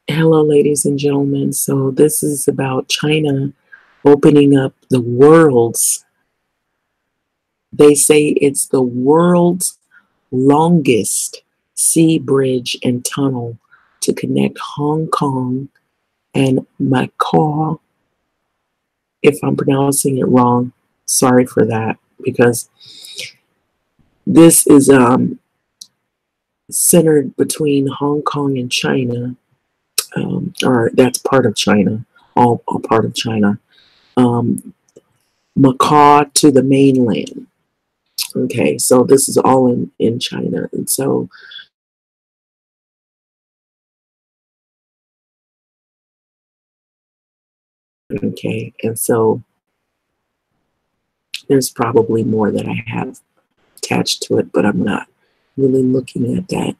Hello, ladies and gentlemen. So this is about China opening up the world's, they say it's the world's longest sea bridge and tunnel to connect Hong Kong and Macau. If I'm pronouncing it wrong, sorry for that, because this is centered between Hong Kong and China, or that's part of China, all part of China. Um, Macau to the mainland. Okay, so this is all in China. And so, okay, and so there's probably more that I have attached to it, but I'm not really looking at that.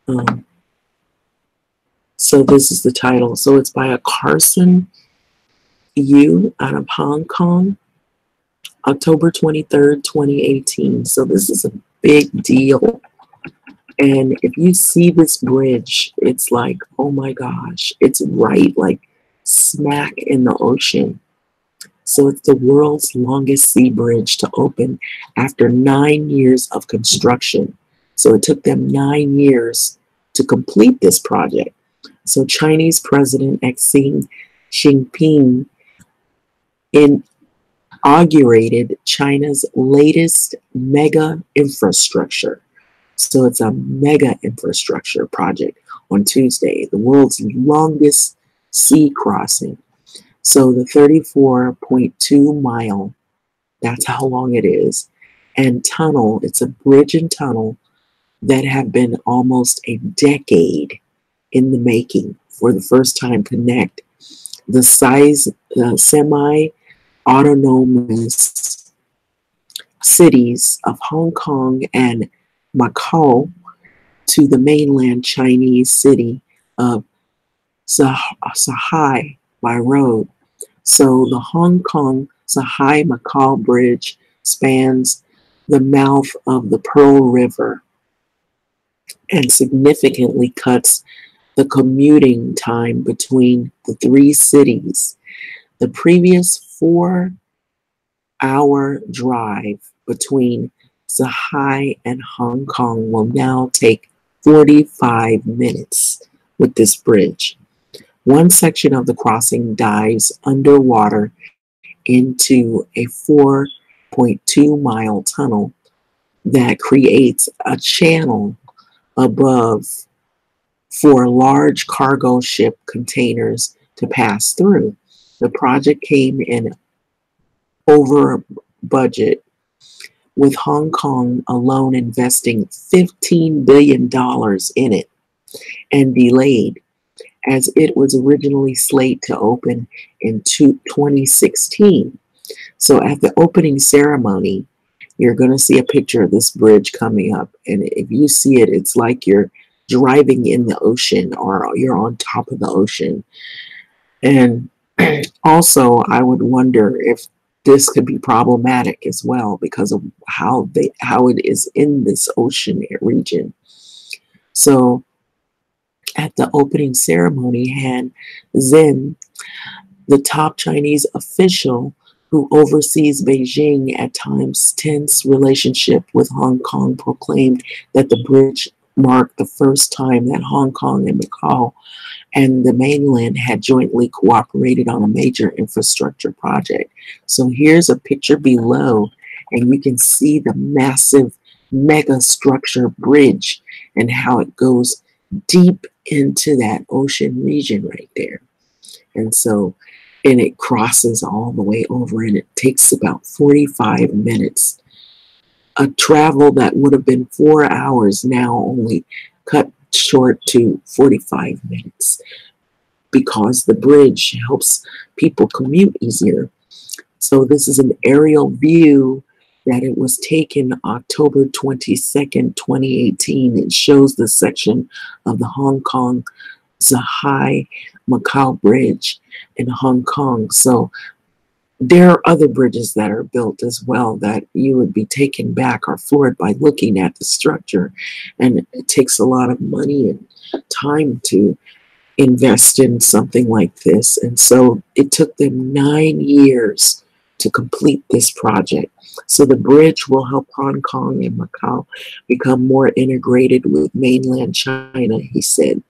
Um, so this is the title. So it's by a Carson Yu out of Hong Kong, October 23rd, 2018. So this is a big deal. And if you see this bridge, it's like, oh my gosh, it's right like smack in the ocean. So it's the world's longest sea bridge to open after 9 years of construction. So it took them 9 years to complete this project. So Chinese President Xi Jinping inaugurated China's latest mega infrastructure. So it's a mega infrastructure project on Tuesday, the world's longest sea crossing. So the 34.2 mile, that's how long it is, and tunnel, it's a bridge and tunnel that have been almost a decade in the making for the first time connect the semi-autonomous cities of Hong Kong and Macau to the mainland Chinese city of Shanghai by road. So the Hong Kong Shanghai Macau Bridge spans the mouth of the Pearl River and significantly cuts the commuting time between the three cities. The previous 4-hour drive between Shanghai and Hong Kong will now take 45 minutes with this bridge. One section of the crossing dives underwater into a 4.2-mile tunnel that creates a channel above for large cargo ship containers to pass through. The project came in over budget, with Hong Kong alone investing $15 billion in it, and delayed, as it was originally slated to open in 2016. So at the opening ceremony, you're going to see a picture of this bridge coming up. And if you see it, it's like you're driving in the ocean or you're on top of the ocean. And also, I would wonder if this could be problematic as well because of how it is in this ocean region. So at the opening ceremony, Han Zhen, the top Chinese official who oversees Beijing at times tense relationship with Hong Kong, proclaimed that the bridge marked the first time that Hong Kong and Macau and the mainland had jointly cooperated on a major infrastructure project. So here's a picture below, and you can see the massive mega structure bridge and how it goes deep into that ocean region right there. And so, and it crosses all the way over, and it takes about 45 minutes. A travel that would have been 4 hours now only cut short to 45 minutes because the bridge helps people commute easier. So this is an aerial view that it was taken October 22nd, 2018. It shows the section of the Hong Kong Shanghai Macau Bridge in Hong Kong. So There are other bridges that are built as well that you would be taken back or floored by looking at the structure. And it takes a lot of money and time to invest in something like this. And so it took them 9 years to complete this project. So the bridge will help Hong Kong and Macau become more integrated with mainland China, he said.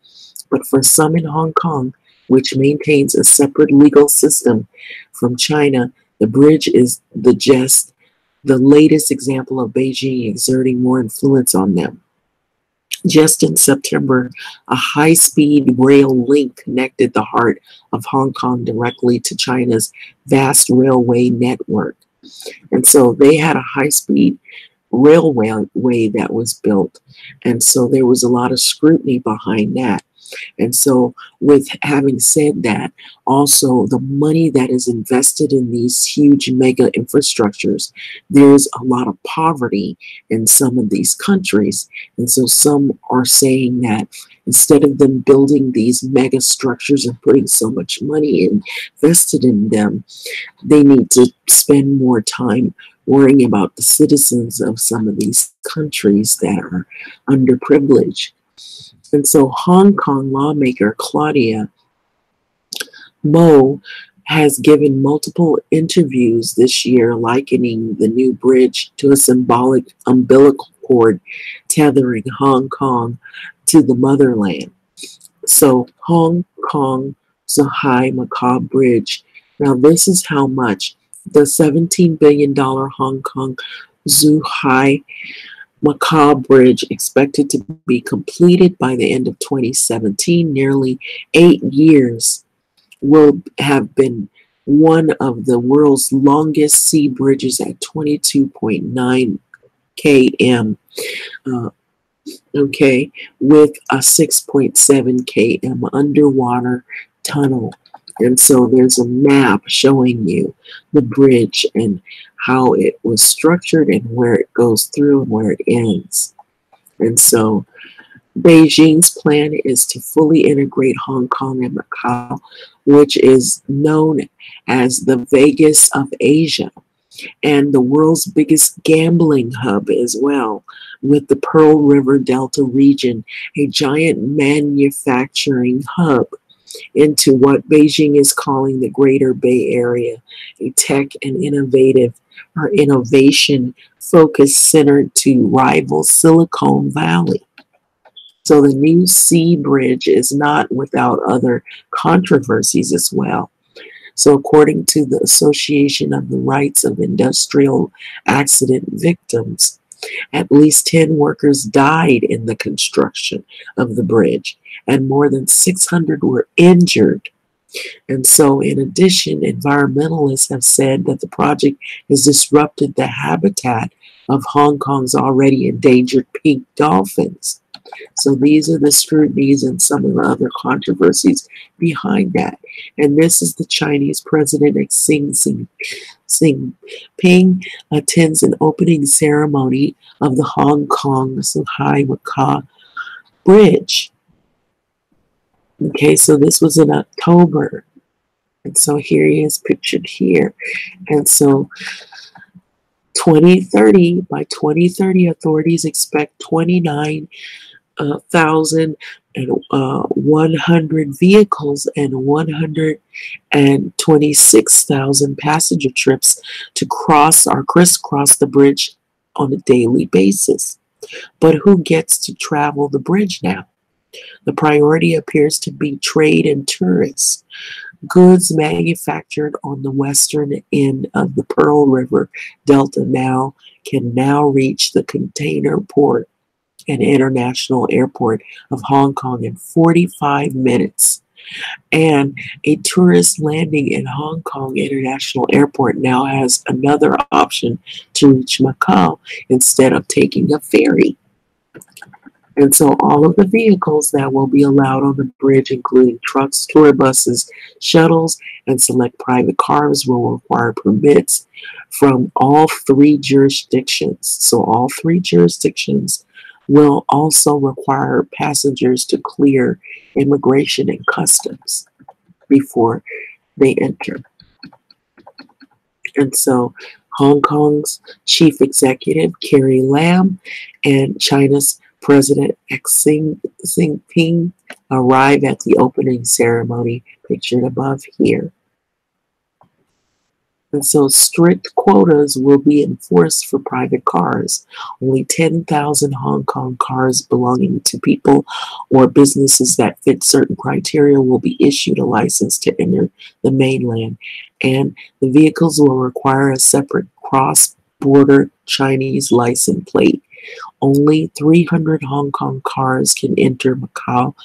But for some in Hong Kong, which maintains a separate legal system from China, the bridge is the latest example of Beijing exerting more influence on them. Just in September, a high-speed rail link connected the heart of Hong Kong directly to China's vast railway network. And so they had a high-speed railway that was built. And so there was a lot of scrutiny behind that. And so, with having said that, also the money that is invested in these huge mega infrastructures, there's a lot of poverty in some of these countries. And so, some are saying that instead of them building these mega structures and putting so much money invested in them, they need to spend more time worrying about the citizens of some of these countries that are underprivileged. And so Hong Kong lawmaker Claudia Mo has given multiple interviews this year likening the new bridge to a symbolic umbilical cord tethering Hong Kong to the motherland. So Hong Kong Zhuhai Macau Bridge. Now this is how much the $17 billion Hong Kong Zhuhai Macau Bridge, expected to be completed by the end of 2017, nearly 8 years, will have been one of the world's longest sea bridges at 22.9 km, okay, with a 6.7 km underwater tunnel. And so there's a map showing you the bridge and how it was structured and where it goes through and where it ends. And so Beijing's plan is to fully integrate Hong Kong and Macau, which is known as the Vegas of Asia and the world's biggest gambling hub as well, with the Pearl River Delta region, a giant manufacturing hub, into what Beijing is calling the Greater Bay Area, a tech and innovation focus centered to rival Silicon Valley. So the new Sea Bridge is not without other controversies as well. So according to the Association of the Rights of Industrial Accident Victims, at least 10 workers died in the construction of the bridge, and more than 600 were injured. And so, in addition, environmentalists have said that the project has disrupted the habitat of Hong Kong's already endangered pink dolphins. So these are the scrutinies and some of the other controversies behind that. And this is the Chinese President Xi Jinping attends an opening ceremony of the Hong Kong Zhuhai Macau Bridge. Okay, so this was in October. And so here he is pictured here. And so 2030, by 2030, authorities expect 29,100 vehicles and 126,000 passenger trips to cross or crisscross the bridge on a daily basis. But who gets to travel the bridge now? The priority appears to be trade and tourists. Goods manufactured on the western end of the Pearl River Delta can now reach the container port and international airport of Hong Kong in 45 minutes. And a tourist landing in Hong Kong International Airport now has another option to reach Macau instead of taking a ferry. And so all of the vehicles that will be allowed on the bridge, including trucks, tour buses, shuttles, and select private cars, will require permits from all 3 jurisdictions. So all 3 jurisdictions will also require passengers to clear immigration and customs before they enter. And so Hong Kong's chief executive, Carrie Lam, and China's President Xi Jinping arrive at the opening ceremony pictured above here. And so strict quotas will be enforced for private cars. Only 10,000 Hong Kong cars belonging to people or businesses that fit certain criteria will be issued a license to enter the mainland. And the vehicles will require a separate cross-border Chinese license plate. Only 300 Hong Kong cars can enter Macau,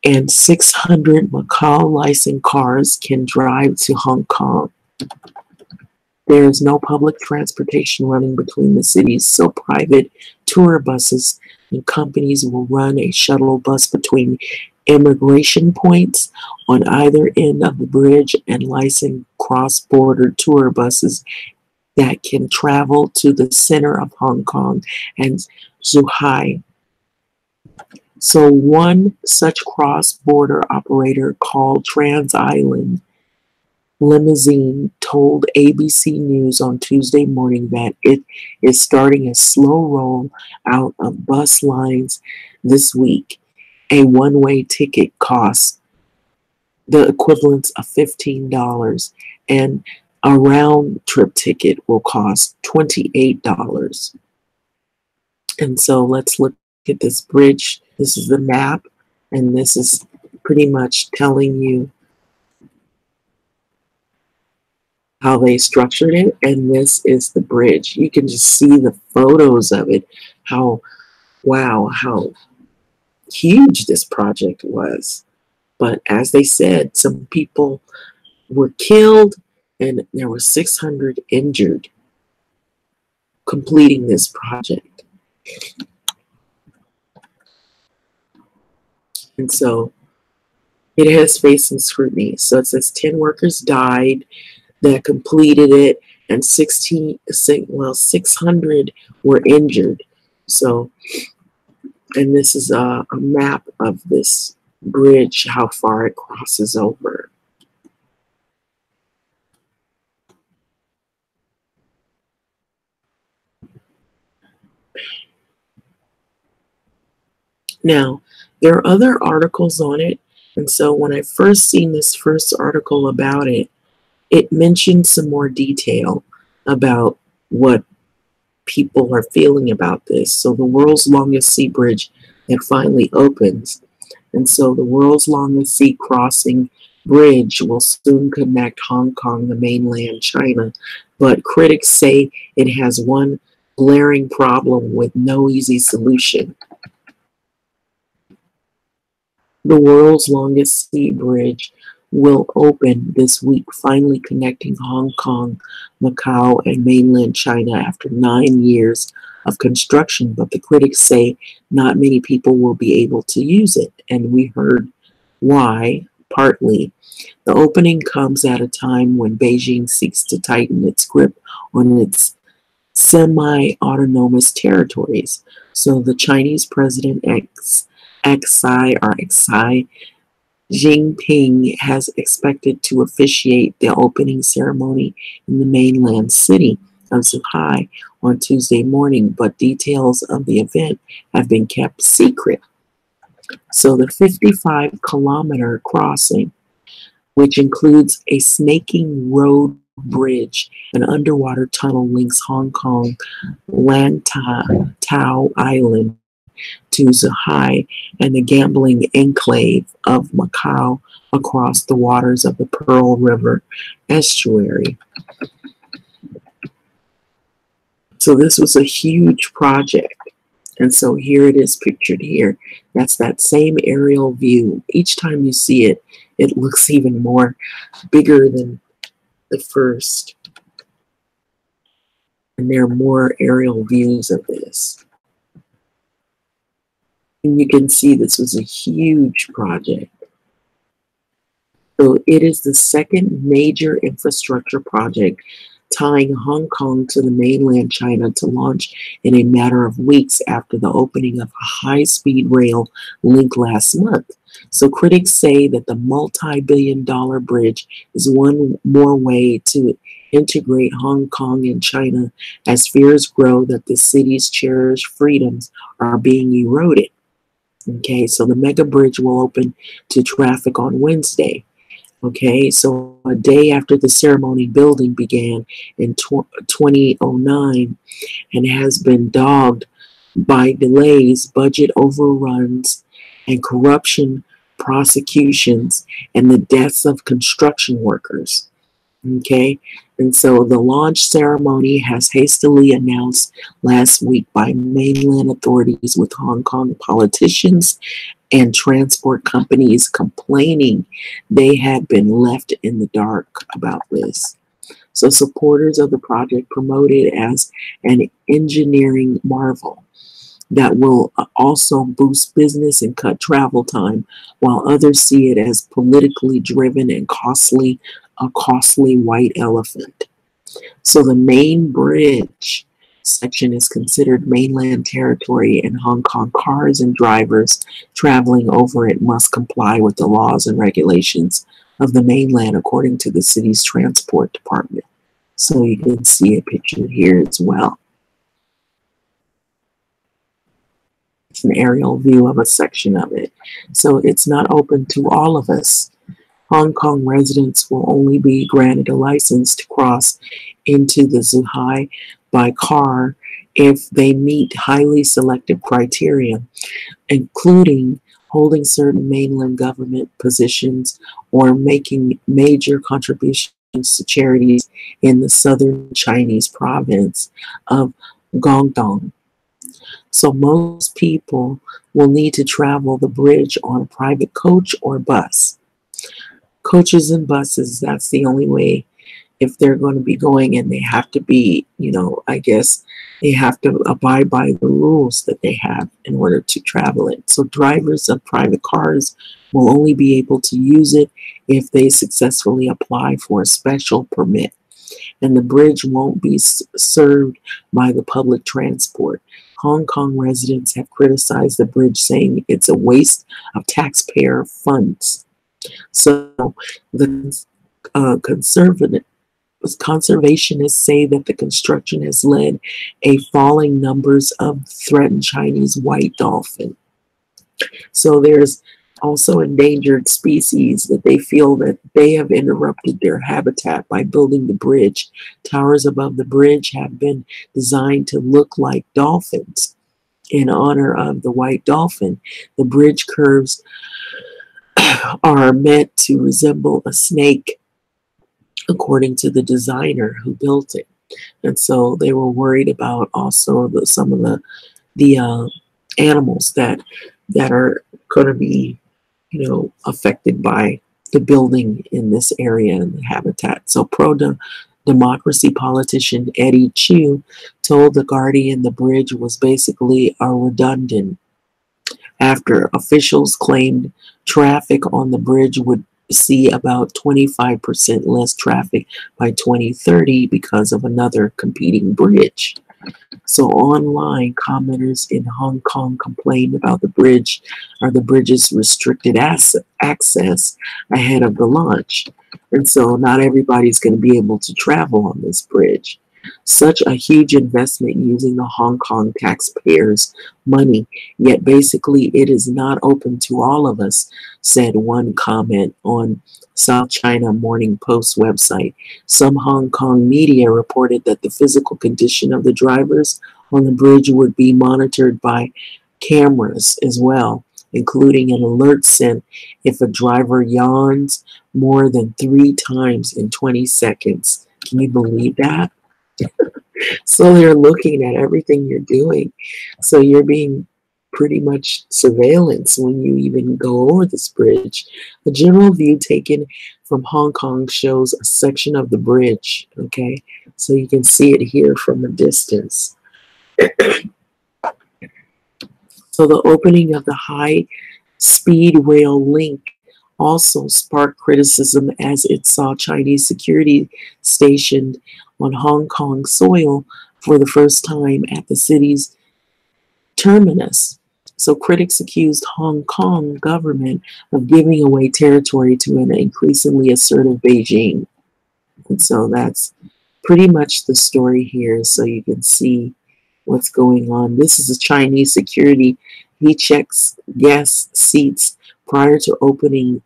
and 600 Macau licensed cars can drive to Hong Kong. There is no public transportation running between the cities, so private tour buses and companies will run a shuttle bus between immigration points on either end of the bridge and licensed cross-border tour buses that can travel to the center of Hong Kong and Zhuhai. So one such cross-border operator called TransIsland Limousine told ABC News on Tuesday morning that it is starting a slow roll out of bus lines this week. A one-way ticket costs the equivalent of $15, and a round-trip ticket will cost $28. And so let's look at this bridge. This is the map, and this is pretty much telling you how they structured it, and this is the bridge. You can just see the photos of it, how huge this project was. But as they said, some people were killed and there were 600 injured completing this project. And so it has faced some scrutiny. So it says 10 workers died that completed it, and 600 were injured. So, and this is a map of this bridge, how far it crosses over. Now, there are other articles on it, and so when I first seen this first article about it, it mentioned some more detail about what people are feeling about this. So the world's longest sea bridge that finally opens. And so the world's longest sea crossing bridge will soon connect Hong Kong to mainland China. But critics say it has one glaring problem with no easy solution. The world's longest sea bridge will open this week, finally connecting Hong Kong, Macau, and mainland China after 9 years of construction. But the critics say not many people will be able to use it, and we heard why, partly. The opening comes at a time when Beijing seeks to tighten its grip on its semi-autonomous territories. So the Chinese President Xi Jinping has expected to officiate the opening ceremony in the mainland city of Zhuhai on Tuesday morning, but details of the event have been kept secret. So the 55-kilometer crossing, which includes a snaking road bridge, an underwater tunnel, links Hong Kong Lantau Island to Zhuhai and the gambling enclave of Macau across the waters of the Pearl River estuary. So this was a huge project. And so here it is pictured here. That's that same aerial view. Each time you see it, it looks even more bigger than the first. And there are more aerial views of this. And you can see this was a huge project. So it is the second major infrastructure project tying Hong Kong to the mainland China to launch in a matter of weeks after the opening of a high-speed rail link last month. So critics say that the multi-billion-dollar bridge is one more way to integrate Hong Kong and China as fears grow that the city's cherished freedoms are being eroded. Okay, so the mega bridge will open to traffic on Wednesday. Okay, so a day after the ceremony, building began in 2009 and has been dogged by delays, budget overruns, and corruption prosecutions, and the deaths of construction workers. Okay, and so the launch ceremony has hastily announced last week by mainland authorities, with Hong Kong politicians and transport companies complaining they had been left in the dark about this. So supporters of the project promote it as an engineering marvel that will also boost business and cut travel time, while others see it as politically driven and a costly white elephant. So the main bridge section is considered mainland territory, and Hong Kong cars and drivers traveling over it must comply with the laws and regulations of the mainland, according to the city's transport department. So you can see a picture here as well. It's an aerial view of a section of it. So it's not open to all of us. Hong Kong residents will only be granted a license to cross into the Zhuhai by car if they meet highly selective criteria, including holding certain mainland government positions or making major contributions to charities in the southern Chinese province of Guangdong. So most people will need to travel the bridge on a private coach or bus. Coaches and buses, that's the only way if they're going to be going, and they have to be, I guess they have to abide by the rules that they have in order to travel it. So drivers of private cars will only be able to use it if they successfully apply for a special permit. And the bridge won't be served by the public transport. Hong Kong residents have criticized the bridge, saying it's a waste of taxpayer funds. So the conservationists say that the construction has led a falling numbers of threatened Chinese white dolphin. So there's also endangered species that they feel that they have interrupted their habitat by building the bridge. Towers above the bridge have been designed to look like dolphins in honor of the white dolphin. The bridge curves are meant to resemble a snake, according to the designer who built it. And so they were worried about also some of the animals that are going to be affected by the building in this area and the habitat. So pro-democracy politician Eddie Chu told The Guardian the bridge was basically a redundant after officials claimed traffic on the bridge would see about 25% less traffic by 2030 because of another competing bridge. So online, commenters in Hong Kong complained about the bridge or the bridge's restricted access ahead of the launch. And so not everybody's going to be able to travel on this bridge. Such a huge investment using the Hong Kong taxpayers' money, yet basically it is not open to all of us, said one comment on South China Morning Post website. Some Hong Kong media reported that the physical condition of the drivers on the bridge would be monitored by cameras as well, including an alert sent if a driver yawns more than 3 times in 20 seconds. Can you believe that? So they're looking at everything you're doing. So you're being pretty much surveillance when you even go over this bridge. A general view taken from Hong Kong shows a section of the bridge. Okay, so you can see it here from a distance. So the opening of the high-speed rail link also sparked criticism as it saw Chinese security stationed on Hong Kong soil for the first time at the city's terminus. So critics accused Hong Kong government of giving away territory to an increasingly assertive Beijing. And so that's pretty much the story here. So you can see what's going on. This is a Chinese security. He checks guest seats prior to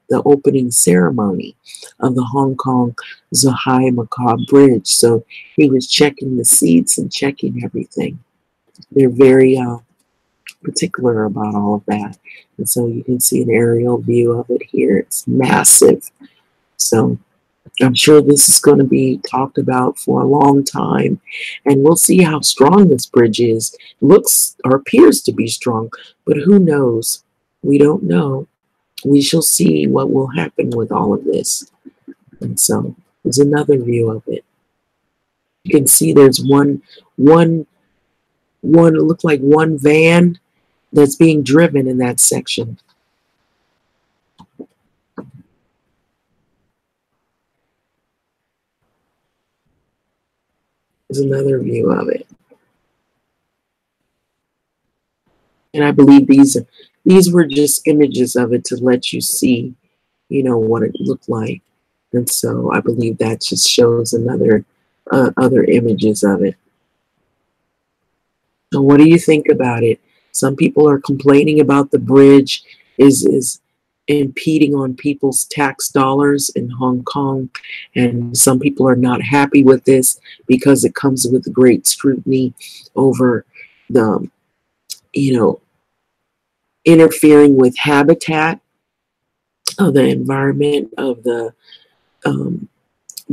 the opening ceremony of the Hong Kong Zhuhai Macau Bridge. So he was checking the seats and checking everything. They're very particular about all of that. And so you can see an aerial view of it here. It's massive. So I'm sure this is going to be talked about for a long time, and we'll see how strong this bridge is. Looks or appears to be strong, but who knows? We don't know. We shall see what will happen with all of this. And so there's another view of it. You can see there's one it looked like one van that's being driven in that section. There's another view of it. And I believe these were just images of it to let you see, you know, what it looked like. And so I believe that just shows another other images of it. So what do you think about it? Some people are complaining about the bridge is impeding on people's tax dollars in Hong Kong, and some people are not happy with this because it comes with great scrutiny over the, you know, interfering with habitat of the environment of the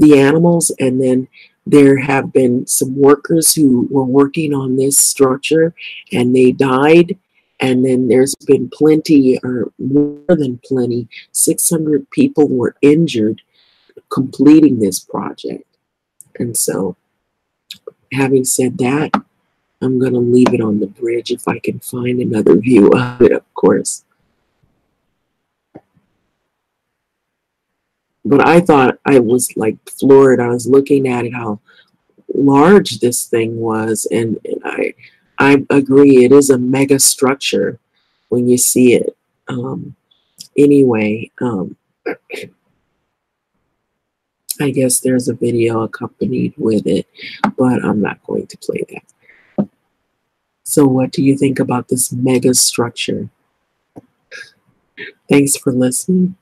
animals. And then there have been some workers who were working on this structure and they died. And then there's been plenty, or more than plenty, 600 people were injured completing this project. And so, having said that, I'm going to leave it on the bridge if I can find another view of it, of course. But I thought I was like floored. I was looking at it, how large this thing was, and I agree, it is a mega structure when you see it. Anyway, I guess there's a video accompanied with it, but I'm not going to play that. So what do you think about this mega structure? Thanks for listening.